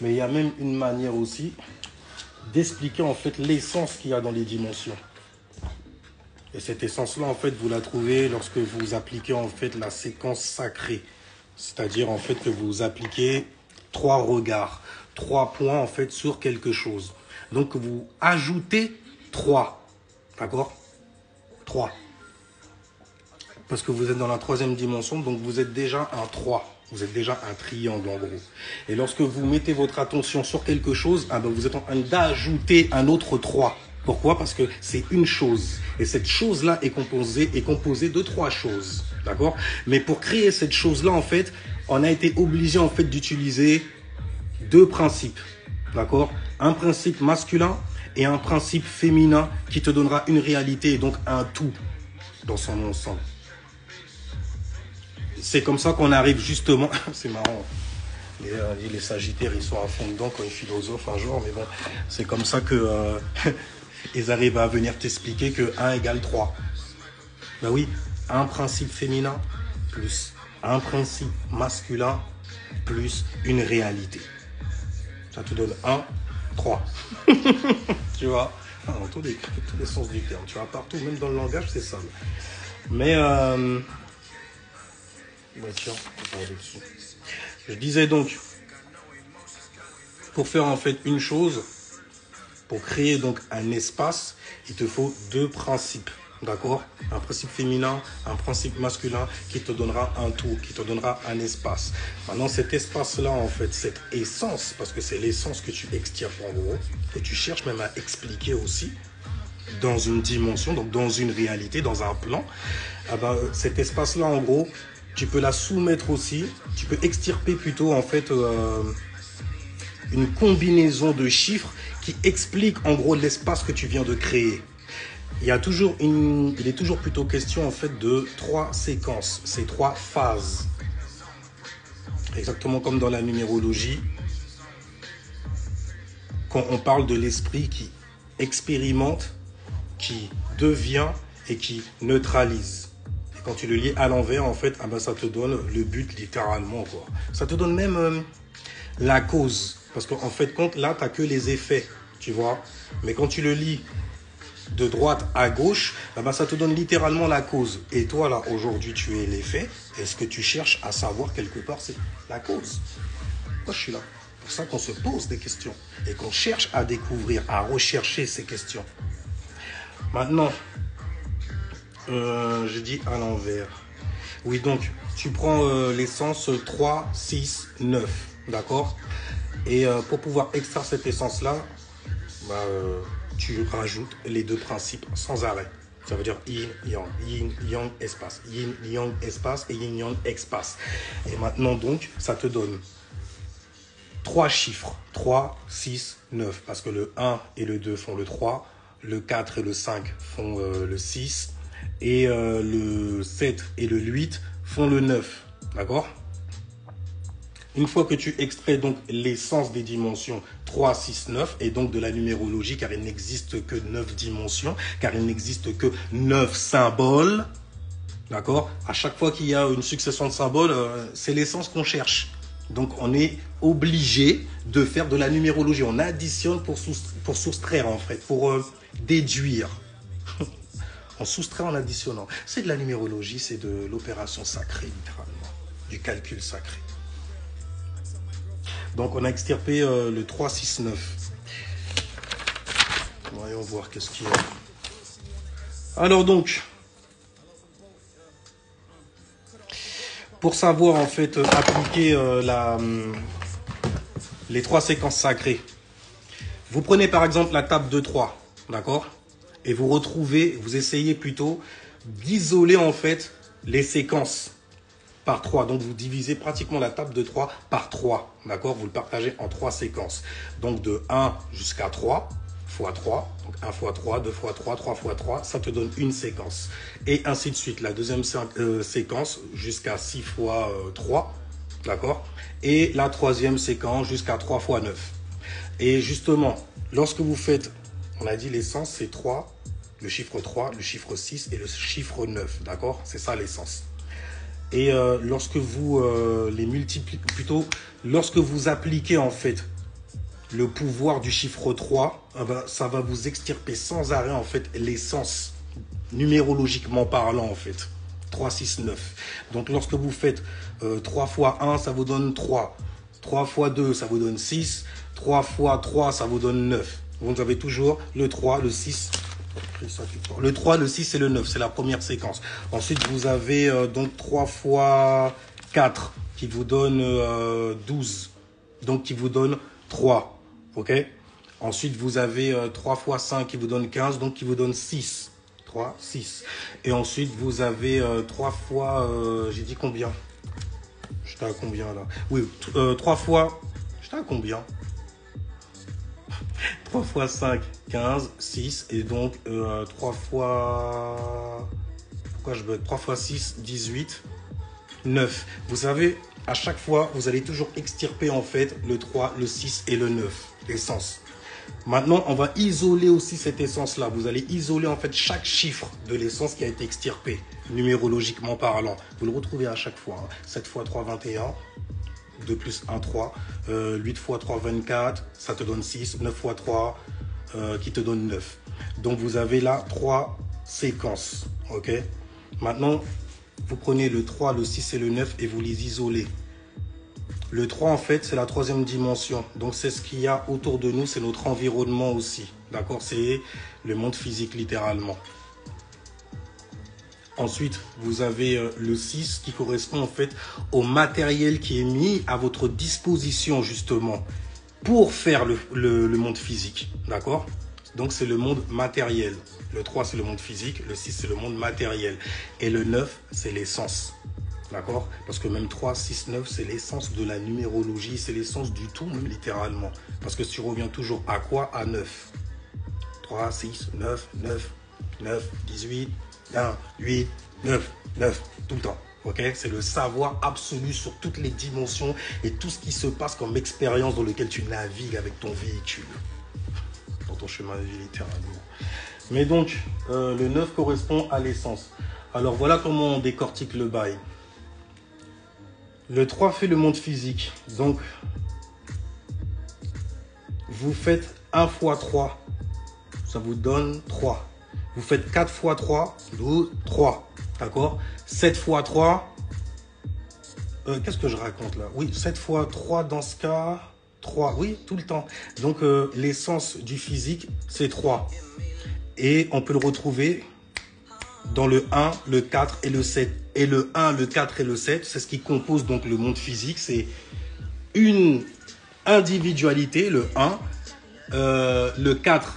Mais il y a même une manière aussi d'expliquer en fait l'essence qu'il y a dans les dimensions. Et cette essence-là, en fait, vous la trouvez lorsque vous appliquez en fait la séquence sacrée. C'est-à-dire en fait que vous appliquez 3 regards, 3 points en fait sur quelque chose. Donc vous ajoutez 3. D'accord? 3. Parce que vous êtes dans la 3e dimension, donc vous êtes déjà un 3. Vous êtes déjà un triangle en gros. Et lorsque vous mettez votre attention sur quelque chose, ah ben vous êtes en train d'ajouter un autre 3. Pourquoi? Parce que c'est une chose. Et cette chose-là est composée de 3 choses. D'accord? Mais pour créer cette chose-là, en fait, on a été obligé en fait d'utiliser 2 principes. D'accord? Un principe masculin et un principe féminin qui te donnera une réalité et donc un tout dans son ensemble. C'est comme ça qu'on arrive justement, c'est marrant, les sagittaires ils sont à fond dedans quand ils philosophent un jour, mais bon, c'est comme ça que ils arrivent à venir t'expliquer que 1 égale 3. Ben oui, un principe féminin plus un principe masculin plus une réalité. Ça te donne 1, 3. Tu vois, dans tous les sens du terme, tu vois, partout, même dans le langage, c'est ça. Mais ouais, tiens, je disais donc, pour faire en fait une chose, pour créer donc un espace, il te faut 2 principes, d'accord? Un principe féminin, un principe masculin qui te donnera un tout, qui te donnera un espace. Maintenant, cet espace-là, en fait, cette essence, parce que c'est l'essence que tu extirpes en gros, que tu cherches même à expliquer aussi, dans une dimension, donc dans une réalité, dans un plan, ah ben, cet espace-là, en gros, tu peux la soumettre aussi, tu peux extirper plutôt en fait une combinaison de chiffres qui explique en gros l'espace que tu viens de créer. Il est toujours plutôt question en fait de 3 séquences, c'est 3 phases. Exactement comme dans la numérologie, quand on parle de l'esprit qui expérimente, qui devient et qui neutralise. Quand tu le lis à l'envers, en fait, ah ben, ça te donne le but littéralement, quoi. Ça te donne même la cause. Parce qu'en fait, là, tu n'as que les effets, tu vois. Mais quand tu le lis de droite à gauche, ah ben, ça te donne littéralement la cause. Et toi, là, aujourd'hui, tu es l'effet. Et ce que tu cherches à savoir quelque part, c'est la cause. Moi, je suis là. C'est pour ça qu'on se pose des questions. Et qu'on cherche à découvrir, à rechercher ces questions. Maintenant, je dis à l'envers. Oui, donc, tu prends l'essence 3, 6, 9. D'accord? Et pour pouvoir extraire cette essence-là, tu rajoutes les 2 principes sans arrêt. Ça veut dire yin, yang, espace. Yin, yang, espace et yin, yang, espace. Et maintenant, donc, ça te donne 3 chiffres. 3, 6, 9. Parce que le 1 et le 2 font le 3. Le 4 et le 5 font le 6. Et le 7 et le 8 font le 9. D'accord? Une fois que tu extrais donc l'essence des dimensions 3, 6, 9 et donc de la numérologie, car il n'existe que 9 dimensions, car il n'existe que 9 symboles, d'accord? À chaque fois qu'il y a une succession de symboles, c'est l'essence qu'on cherche. Donc on est obligé de faire de la numérologie. On additionne pour soustraire en fait, pour déduire. On soustrait en additionnant. C'est de la numérologie, c'est de l'opération sacrée littéralement, du calcul sacré. Donc, on a extirpé le 3, 6, 9. Voyons voir qu'est-ce qu'il y a. Alors donc, pour savoir en fait appliquer les 3 séquences sacrées, vous prenez par exemple la table de 3, d'accord? Et vous retrouvez, vous essayez plutôt d'isoler en fait les séquences par 3. Donc, vous divisez pratiquement la table de 3 par 3. D'accord? Vous le partagez en 3 séquences. Donc, de 1 jusqu'à 3 fois 3. Donc, 1 fois 3, 2 fois 3, 3 fois 3. Ça te donne une séquence. Et ainsi de suite. La deuxième séquence jusqu'à 6 fois 3. D'accord? Et la troisième séquence jusqu'à 3 fois 9. Et justement, lorsque vous faites, on a dit l'essence, c'est 3, le chiffre 3, le chiffre 6 et le chiffre 9. D'accord? C'est ça l'essence. Et lorsque vous les multipliez, plutôt lorsque vous appliquez en fait le pouvoir du chiffre 3, ça va vous extirper sans arrêt en fait l'essence, numérologiquement parlant en fait. 3, 6, 9. Donc lorsque vous faites 3 fois 1, ça vous donne 3. 3 fois 2, ça vous donne 6. 3 fois 3, ça vous donne 9. Vous avez toujours le 3, le 6. Le 3, le 6 et le 9, c'est la première séquence. Ensuite, vous avez donc 3 fois 4 qui vous donne 12. Donc qui vous donne 3. Ok. Ensuite, vous avez 3 fois 5 qui vous donne 15, donc qui vous donne 6. 3, 6. Et ensuite, vous avez 3 fois... j'ai dit combien? J'étais à combien là? Oui, 3 fois... J'étais à combien? 3 fois 5, 15, 6. Et donc, 3 fois... Pourquoi je bug? 3 fois 6, 18, 9. Vous savez, à chaque fois, vous allez toujours extirper en fait le 3, le 6 et le 9, l'essence. Maintenant, on va isoler aussi cette essence-là. Vous allez isoler en fait chaque chiffre de l'essence qui a été extirpé, numérologiquement parlant. Vous le retrouvez à chaque fois. Hein. 7 fois 3, 21. 2 plus 1, 3. 8 fois 3, 24. Ça te donne 6. 9 fois 3, qui te donne 9. Donc, vous avez là 3 séquences. Ok. Maintenant, vous prenez le 3, le 6 et le 9 et vous les isolez. Le 3, en fait, c'est la troisième dimension. Donc, c'est ce qu'il y a autour de nous. C'est notre environnement aussi. D'accord? C'est le monde physique, littéralement. Ensuite, vous avez le 6 qui correspond, en fait, au matériel qui est mis à votre disposition, justement, pour faire le monde physique. D'accord? Donc, c'est le monde matériel. Le 3, c'est le monde physique. Le 6, c'est le monde matériel. Et le 9, c'est l'essence. D'accord? Parce que même 3, 6, 9, c'est l'essence de la numérologie, c'est l'essence du tout, même littéralement. Parce que tu reviens toujours à quoi? À 9. 3, 6, 9, 9, 9, 18, 1, 8, 9, 9, tout le temps. Ok? C'est le savoir absolu sur toutes les dimensions et tout ce qui se passe comme expérience dans lequel tu navigues avec ton véhicule. Dans ton chemin de vie, littéralement. Mais donc, le 9 correspond à l'essence. Alors, voilà comment on décortique le bail. Le 3 fait le monde physique. Donc, vous faites 1 fois 3. Ça vous donne 3. Vous faites 4 fois 3, 12, 3. D'accord? 7 fois 3. Qu'est-ce que je raconte là? Oui, 7 fois 3 dans ce cas. 3, oui, tout le temps. Donc, l'essence du physique, c'est 3. Et on peut le retrouver dans le 1, le 4 et le 7. Et le 1, le 4 et le 7, c'est ce qui compose donc le monde physique. C'est une individualité, le 1, le 4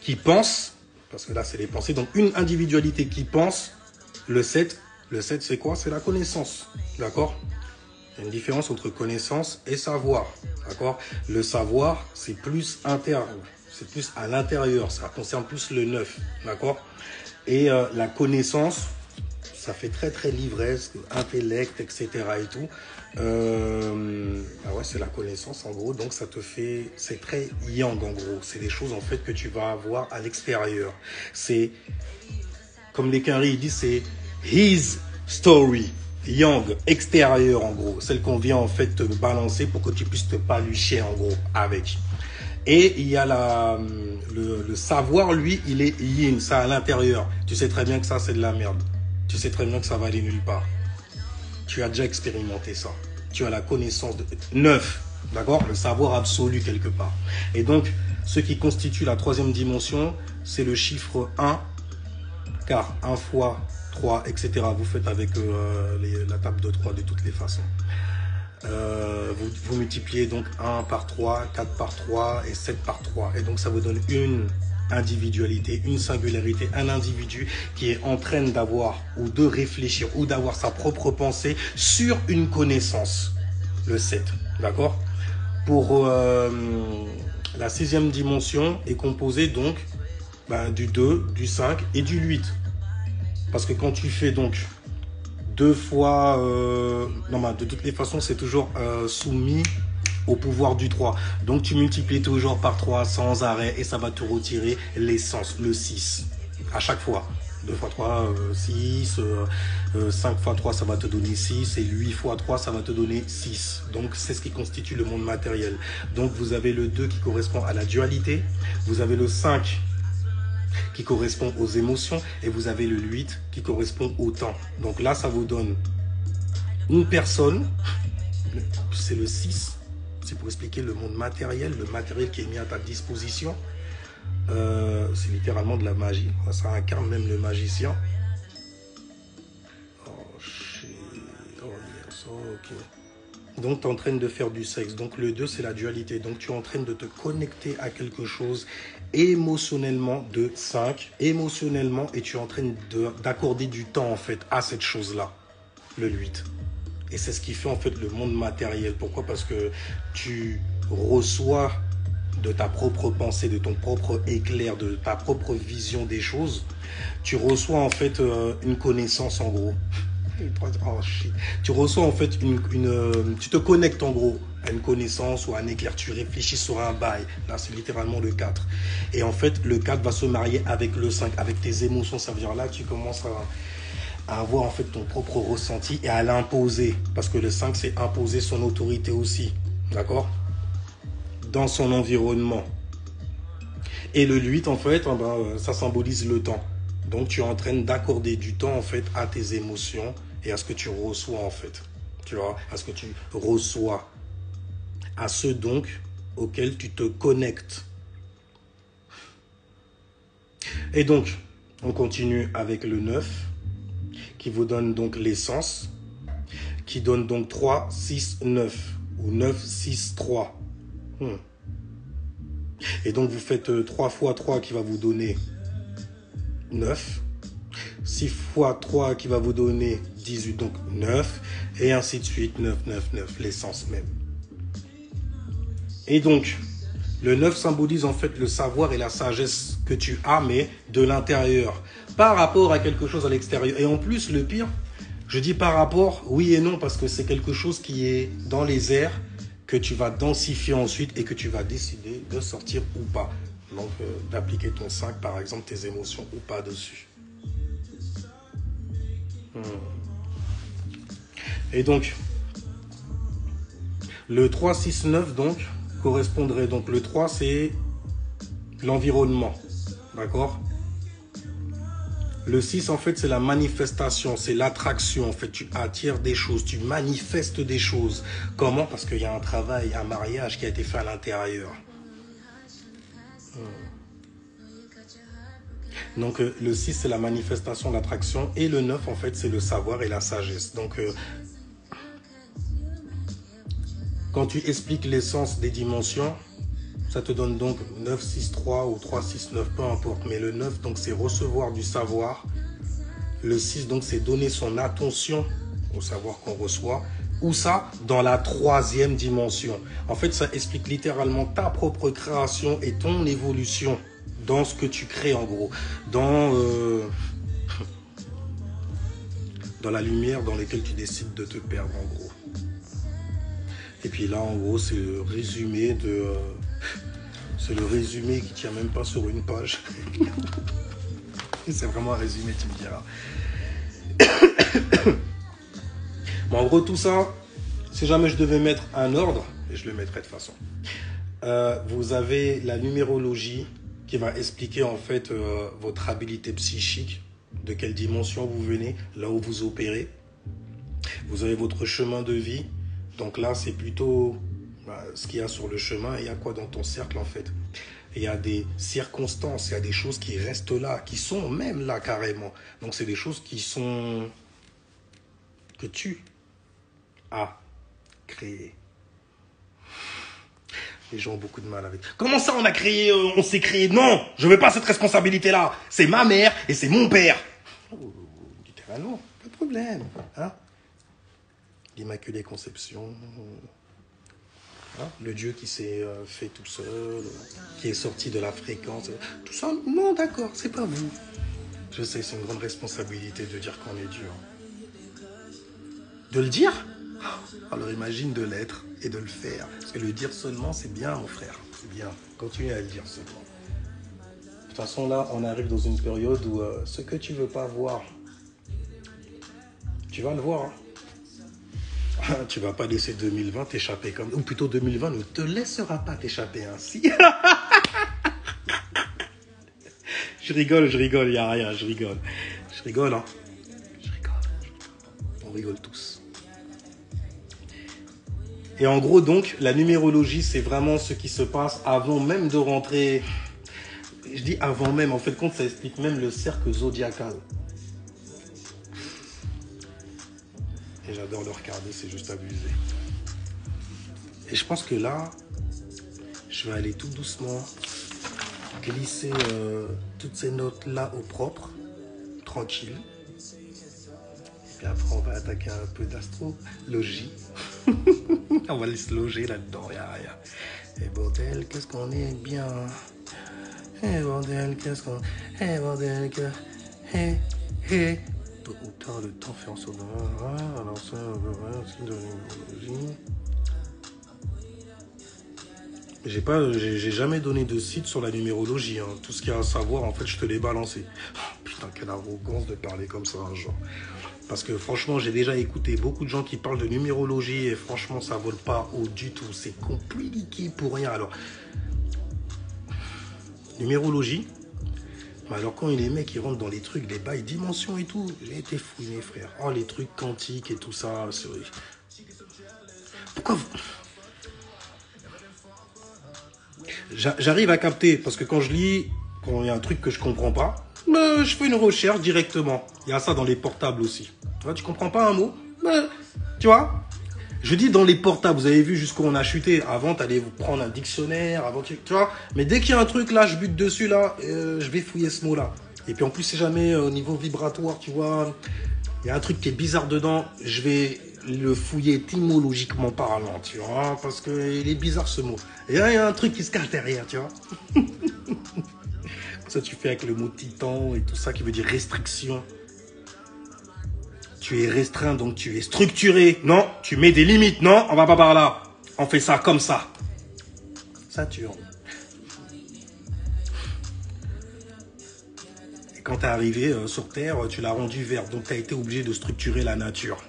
qui pense, parce que là c'est les pensées, donc une individualité qui pense, le 7 c'est quoi? C'est la connaissance, d'accord? Il y a une différence entre connaissance et savoir, d'accord? Le savoir, c'est plus interne, c'est plus à l'intérieur, ça concerne plus le 9, d'accord? Et la connaissance, ça fait très très livresque, intellect, etc. et tout. Ah ouais, c'est la connaissance en gros, donc ça te fait, c'est très yang en gros. C'est des choses en fait que tu vas avoir à l'extérieur. C'est, comme les Quinri disent, c'est his story. Yang, extérieur en gros. Celle qu'on vient en fait te balancer pour que tu puisses te palucher en gros avec. Et il y a le savoir, lui, il est yin, ça à l'intérieur. Tu sais très bien que ça, c'est de la merde. Tu sais très bien que ça va aller nulle part. Tu as déjà expérimenté ça. Tu as la connaissance de 9, d'accord? Le savoir absolu quelque part. Et donc, ce qui constitue la troisième dimension, c'est le chiffre 1, car 1 fois 3, etc. Vous faites avec la table de 3 de toutes les façons. Vous multipliez donc 1 par 3, 4 par 3 et 7 par 3. Et donc ça vous donne une individualité, une singularité, un individu qui est en train d'avoir ou de réfléchir ou d'avoir sa propre pensée sur une connaissance. Le 7, d'accord? Pour la sixième dimension est composée donc du 2, du 5 et du 8. Parce que quand tu fais donc 2 fois, de toutes les façons, c'est toujours soumis au pouvoir du 3. Donc, tu multiplies toujours par 3 sans arrêt et ça va te retirer l'essence, le 6, à chaque fois. 2 fois 3, 6. 5 fois 3, ça va te donner 6. Et 8 fois 3, ça va te donner 6. Donc, c'est ce qui constitue le monde matériel. Donc, vous avez le 2 qui correspond à la dualité. Vous avez le 5 qui correspond aux émotions. Et vous avez le 8 qui correspond au temps. Donc là, ça vous donne une personne. C'est le 6. C'est pour expliquer le monde matériel. Le matériel qui est mis à ta disposition. C'est littéralement de la magie. Ça incarne même le magicien. Oh, shit. Oh, yes. Oh, ok. Donc, tu es en train de faire du sexe. Donc, le 2, c'est la dualité. Donc, tu es en train de te connecter à quelque chose émotionnellement de 5. Émotionnellement, et tu es en train d'accorder du temps, en fait, à cette chose-là. Le 8. Et c'est ce qui fait, en fait, le monde matériel. Pourquoi? Parce que tu reçois de ta propre pensée, de ton propre éclair, de ta propre vision des choses, tu reçois en fait une connaissance en gros. Oh, shit. Tu reçois en fait tu te connectes en gros à une connaissance ou à un éclair, tu réfléchis sur un bail. Là, c'est littéralement le 4. Et en fait, le 4 va se marier avec le 5, avec tes émotions. Ça veut dire là, tu commences à avoir en fait ton propre ressenti et à l'imposer. Parce que le 5, c'est imposer son autorité aussi. D'accord? Dans son environnement. Et le 8, en fait, ça symbolise le temps. Donc, tu es en train d'accorder du temps, en fait, à tes émotions et à ce que tu reçois, en fait. Tu vois, à ce que tu reçois. À ce, donc, auquel tu te connectes. Et donc, on continue avec le 9, qui vous donne donc l'essence, qui donne donc 3, 6, 9, ou 9, 6, 3. Et donc, vous faites 3 fois 3 qui va vous donner 9. 6 fois 3 qui va vous donner 18, donc 9. Et ainsi de suite, 9, 9, 9, l'essence même. Et donc, le 9 symbolise en fait le savoir et la sagesse que tu as, mais de l'intérieur. Par rapport à quelque chose à l'extérieur. Et en plus, le pire, je dis par rapport, oui et non, parce que c'est quelque chose qui est dans les airs, que tu vas densifier ensuite et que tu vas décider de sortir ou pas. Donc, d'appliquer ton 5, par exemple, tes émotions ou pas dessus. Et donc, le 3, 6, 9, donc, correspondrait. Donc, le 3, c'est l'environnement. D'accord? Le 6, en fait, c'est la manifestation, c'est l'attraction. En fait, tu attires des choses, tu manifestes des choses. Comment? Parce qu'il y a un travail, un mariage qui a été fait à l'intérieur. Donc, le 6, c'est la manifestation, l'attraction. Et le 9, en fait, c'est le savoir et la sagesse. Donc, quand tu expliques l'essence des dimensions, ça te donne donc 9, 6, 3 ou 3, 6, 9, peu importe. Mais le 9, donc, c'est recevoir du savoir. Le 6, donc, c'est donner son attention au savoir qu'on reçoit. Ou ça, dans la 3e dimension. En fait, ça explique littéralement ta propre création et ton évolution dans ce que tu crées, en gros. Dans la lumière dans laquelle tu décides de te perdre, en gros. Et puis là, en gros, c'est le résumé de... c'est le résumé qui ne tient même pas sur une page. C'est vraiment un résumé, tu me diras. Bon, en gros, tout ça, si jamais je devais mettre un ordre, et je le mettrai de toute façon, vous avez la numérologie qui va expliquer en fait votre habilité psychique, de quelle dimension vous venez, là où vous opérez. Vous avez votre chemin de vie. Donc là, c'est plutôt ce qu'il y a sur le chemin. Et il y a quoi dans ton cercle, en fait? Il y a des circonstances, il y a des choses qui restent là, qui sont même là carrément. Donc, c'est des choses qui sont... que tu as créées. Les gens ont beaucoup de mal avec... Comment ça, on s'est créé? Non, je ne veux pas cette responsabilité-là. C'est ma mère et c'est mon père. Oh, littéralement, pas de problème. Hein? L'Immaculée Conception, le Dieu qui s'est fait tout seul, qui est sorti de la fréquence, tout ça, non, d'accord, c'est pas vous. Je sais, c'est une grande responsabilité de dire qu'on est Dieu. De le dire? Alors imagine de l'être et de le faire. Parce que le dire seulement, c'est bien, mon frère, c'est bien. Continue à le dire seulement. façon, là, on arrive dans une période où ce que tu veux pas voir, tu vas le voir. Hein. Tu vas pas laisser 2020 t'échapper comme... Ou plutôt 2020 ne te laissera pas t'échapper ainsi. Je rigole, il n'y a rien, je rigole. Je rigole, hein. Je rigole. On rigole tous. Et en gros, donc, la numérologie, c'est vraiment ce qui se passe avant même de rentrer... Je dis avant même, en fait, compte, ça explique même le cercle zodiacal. Et j'adore le regarder, c'est juste abusé. Et je pense que là, je vais aller tout doucement glisser toutes ces notes-là au propre, tranquille. Et après, on va attaquer un peu d'astrologie. On va se loger là-dedans, rien. Et bordel, qu'est-ce qu'on est bien. Eh bordel, qu'est-ce qu'on... Eh bordel, que... Eh. Tôt ou tard, le temps fait en sorte de... Alors ça, c'est de l'immunologie. J'ai jamais donné de site sur la numérologie. Hein. Tout ce qu'il y a à savoir, en fait, je te l'ai balancé. Oh, putain, quelle arrogance de parler comme ça, genre. Parce que franchement, j'ai déjà écouté beaucoup de gens qui parlent de numérologie et franchement, ça vole pas haut du tout. C'est compliqué pour rien. Alors, numérologie, mais alors quand les mecs ils rentrent dans les trucs, les bails dimensions et tout, j'ai été fouiné, frère. Oh, les trucs quantiques et tout ça. Pourquoi vous... J'arrive à capter, parce que quand je lis, quand il y a un truc que je comprends pas, je fais une recherche directement. Il y a ça dans les portables aussi. Tu vois, tu comprends pas un mot, tu vois. Je dis dans les portables, vous avez vu jusqu'où on a chuté. Avant, tu allais vous prendre un dictionnaire, avant, tu vois. Mais dès qu'il y a un truc là, je bute dessus là, je vais fouiller ce mot-là. Et puis en plus, c'est jamais au niveau vibratoire, tu vois. Il y a un truc qui est bizarre dedans, je vais le fouiller étymologiquement parlant, tu vois, parce qu'il est bizarre ce mot. Et là, il y a un truc qui se cache derrière, tu vois. Ça, tu fais avec le mot titan et tout ça qui veut dire restriction. Tu es restreint, donc tu es structuré. Non, tu mets des limites. Non, on va pas par là. On fait ça comme ça. Saturne. Et quand tu es arrivé sur Terre, tu l'as rendu vert. Donc, tu as été obligé de structurer la nature.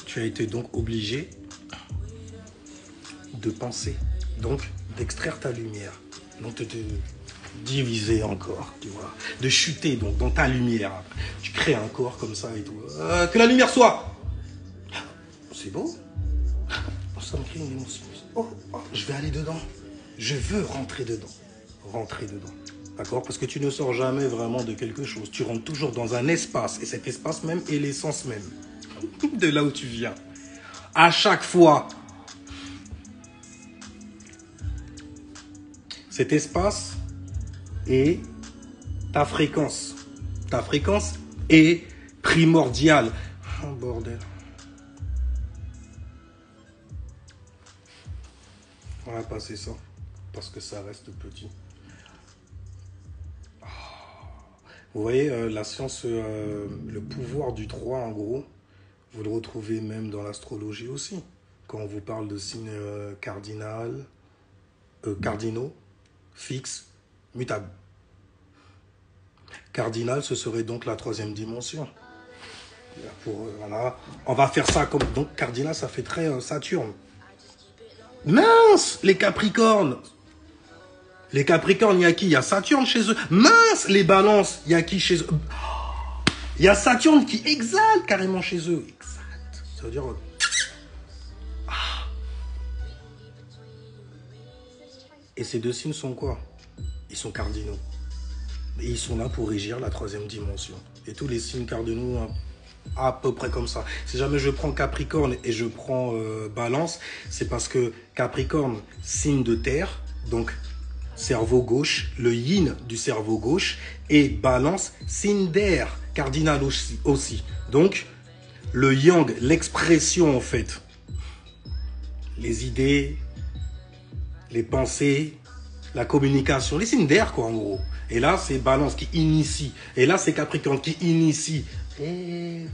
Tu as été donc obligé de penser. Donc, d'extraire ta lumière. Donc, de te diviser encore, tu vois. De chuter donc dans ta lumière. Tu crées un corps comme ça et tout. Que la lumière soit. C'est beau. Ça me crée une émotion. Oh, je vais aller dedans. Je veux rentrer dedans. Rentrer dedans. D'accord? Parce que tu ne sors jamais vraiment de quelque chose. Tu rentres toujours dans un espace. Et cet espace même est l'essence même de là où tu viens. À chaque fois. Cet espace est ta fréquence. Ta fréquence est primordiale. Oh bordel. On va passer ça. Parce que ça reste petit. Vous voyez, la science, le pouvoir du 3 en gros, vous le retrouvez même dans l'astrologie aussi. Quand on vous parle de signes cardinaux, fixes, mutables. Cardinal, ce serait donc la 3e dimension. Voilà. On va faire ça comme... Donc, cardinal, ça fait très Saturne. Mince, les Capricornes. Les Capricornes, il y a qui? Il y a Saturne chez eux. Mince, les Balances, il y a qui chez eux? Il y a Saturne qui exalte carrément chez eux. Exalte. Ça veut dire... Et ces deux signes sont quoi? Ils sont cardinaux. Et ils sont là pour régir la 3e dimension. Et tous les signes cardinaux, à peu près comme ça. Si jamais je prends Capricorne et je prends Balance, c'est parce que Capricorne, signe de terre, donc cerveau gauche, le yin du cerveau gauche, et Balance, signe d'air, cardinal aussi. Donc, le yang, l'expression en fait, les idées, les pensées, la communication, les signes d'air quoi en gros. Et là, c'est Balance qui initie. Et là, c'est Capricorne qui initie. Et...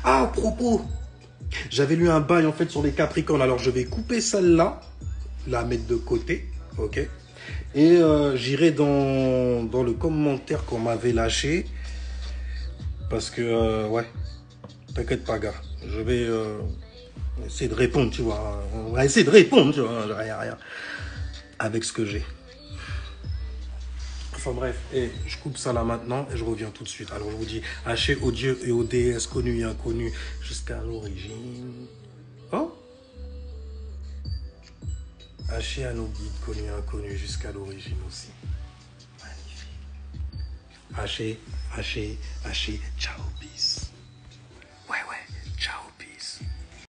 Ah, à propos, j'avais lu un bail en fait sur les Capricornes. Alors, je vais couper celle-là, la mettre de côté, ok? Et j'irai dans le commentaire qu'on m'avait lâché. Parce que, ouais, t'inquiète pas, gars. Je vais essayer de répondre, tu vois. On va essayer de répondre, tu vois. Rien. Avec ce que j'ai. Enfin bref, et je coupe ça là maintenant et je reviens tout de suite. Alors je vous dis, hachez aux dieux et aux déesses connus et inconnus jusqu'à l'origine. Oh, hachez à nos guides connus et inconnus jusqu'à l'origine aussi. Magnifique. Hachez, ciao.